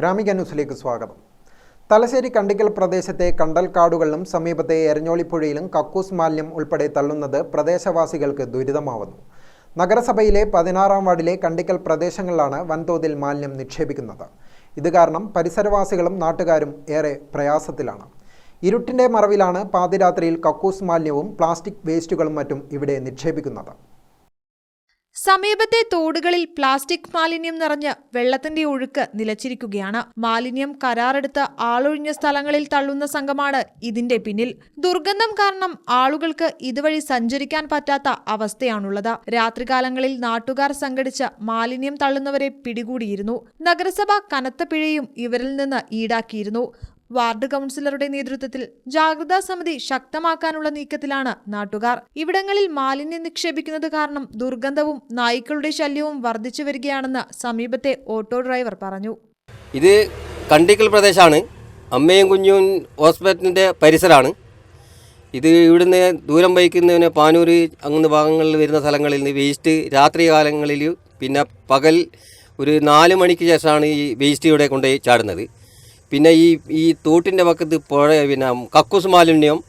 ഗ്രാമിക ന്യൂസിലേക്ക് സ്വാഗതം. തലശ്ശേരി കണ്ടിക്കൽ പ്രദേശത്തെ കണ്ടൽക്കാടുകളിലും സമീപത്തെ എരഞ്ഞോളിപ്പുഴയിലും കക്കൂസ് മാലിന്യം ഉൾപ്പെടെ തള്ളുന്നത് പ്രദേശവാസികൾക്ക് ദുരിതമാവുന്നു. നഗരസഭയിലെ 16-ാം വാർഡിലെ കണ്ടിക്കൽ പ്രദേശങ്ങളിലാണ് വൻതോതിൽ മാലിന്യം നിക്ഷേപിക്കുന്നത്. ഇത് കാരണം പരിസരവാസികളും നാട്ടുകാരും ഏറെ പ്രയാസത്തിലാണ്. ഇരുട്ടിൻ്റെ മറവിലാണ് പാതിരാത്രിയിൽ കക്കൂസ് മാലിന്യവും പ്ലാസ്റ്റിക് വേസ്റ്റുകളും മറ്റും ഇവിടെ നിക്ഷേപിക്കുന്നത്. സമീപത്തെ തോടുകളിൽ പ്ലാസ്റ്റിക് മാലിന്യം നിറഞ്ഞ് വെള്ളത്തിന്റെ ഒഴുക്ക് നിലച്ചിരിക്കുകയാണ്. മാലിന്യം കരാറെടുത്ത് ആളൊഴിഞ്ഞ സ്ഥലങ്ങളിൽ തള്ളുന്ന സംഘമാണ് ഇതിന്റെ പിന്നിൽ. ദുർഗന്ധം കാരണം ആളുകൾക്ക് ഇതുവഴി സഞ്ചരിക്കാൻ പറ്റാത്ത അവസ്ഥയാണുള്ളത്. രാത്രികാലങ്ങളിൽ നാട്ടുകാർ സംഘടിച്ച് മാലിന്യം തള്ളുന്നവരെ പിടികൂടിയിരുന്നു. നഗരസഭ കനത്ത പിഴയും ഇവരിൽ നിന്ന് ഈടാക്കിയിരുന്നു. വാർഡ് കൗൺസിലറുടെ നേതൃത്വത്തിൽ ജാഗ്രതാ സമിതി ശക്തമാക്കാനുള്ള നീക്കത്തിലാണ് നാട്ടുകാർ. ഇവിടങ്ങളിൽ മാലിന്യം നിക്ഷേപിക്കുന്നത് കാരണം ദുർഗന്ധവും നായ്ക്കളുടെ ശല്യവും വർദ്ധിച്ചു വരികയാണെന്ന് സമീപത്തെ ഓട്ടോ ഡ്രൈവർ പറഞ്ഞു. ഇത് കണ്ടിക്കൽ പ്രദേശമാണ്. അമ്മയും കുഞ്ഞും ഹോസ്പിറ്റലിൻ്റെ പരിസരമാണ്. ഇത് ഇവിടുന്ന് ദൂരം വഹിക്കുന്നതിന് പാനൂർ അങ്ങനെ ഭാഗങ്ങളിൽ വരുന്ന സ്ഥലങ്ങളിൽ നിന്ന് വേസ്റ്റ് രാത്രി കാലങ്ങളിൽ പിന്നെ പകൽ ഒരു 4 മണിക്ക് ശേഷമാണ് ഈ വേസ്റ്റ് ഇവിടെ കൊണ്ടുപോയി ചാടുന്നത്. പിന്നെ ഈ തോട്ടിൻ്റെ പക്കത്ത് പിന്നെ കക്കൂസ് മാലിന്യം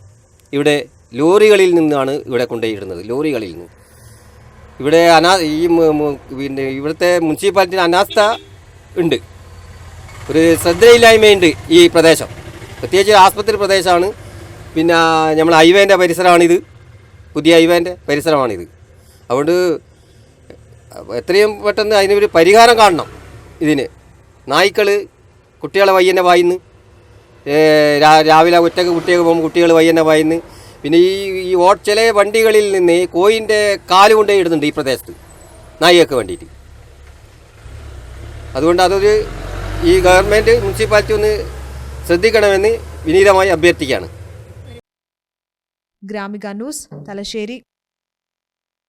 ഇവിടെ ലോറികളിൽ നിന്നാണ് ഇവിടെ കൊണ്ടുപോയിടുന്നത്. ലോറികളിൽ നിന്ന് ഇവിടെ പിന്നെ ഇവിടുത്തെ മുനിസിപ്പാലിറ്റിന് അനാസ്ഥ ഉണ്ട്, ഒരു ശ്രദ്ധയില്ലായ്മയുണ്ട് ഈ പ്രദേശം. പ്രത്യേകിച്ച് ആസ്പത്രി പ്രദേശമാണ്. പിന്നെ നമ്മൾ ഹൈവേൻ്റെ പരിസരമാണിത്, പുതിയ ഹൈവേൻ്റെ പരിസരമാണിത്. അതുകൊണ്ട് എത്രയും പെട്ടെന്ന് അതിനൊരു പരിഹാരം കാണണം. ഇതിന് നായ്ക്കൾ കുട്ടികളെ വയ്യന്നെ വായിന്ന്, രാവിലെ ഒറ്റക്ക് കുട്ടിയൊക്കെ പോകുമ്പോൾ കുട്ടികൾ വയ്യന്നെ വായിന്ന്. പിന്നെ ഈ ചില വണ്ടികളിൽ നിന്ന് കോയിൻ്റെ കാല് കൊണ്ടേ ഇടുന്നുണ്ട് ഈ പ്രദേശത്ത് നായികൾക്ക് വേണ്ടിയിട്ട്. അതുകൊണ്ട് അതൊരു ഈ ഗവൺമെൻറ് മുനിസിപ്പാലിറ്റി ഒന്ന് ശ്രദ്ധിക്കണമെന്ന് വിനീതമായി അഭ്യർത്ഥിക്കുകയാണ്. ഗ്രാമിക ന്യൂസ്, തലശ്ശേരി.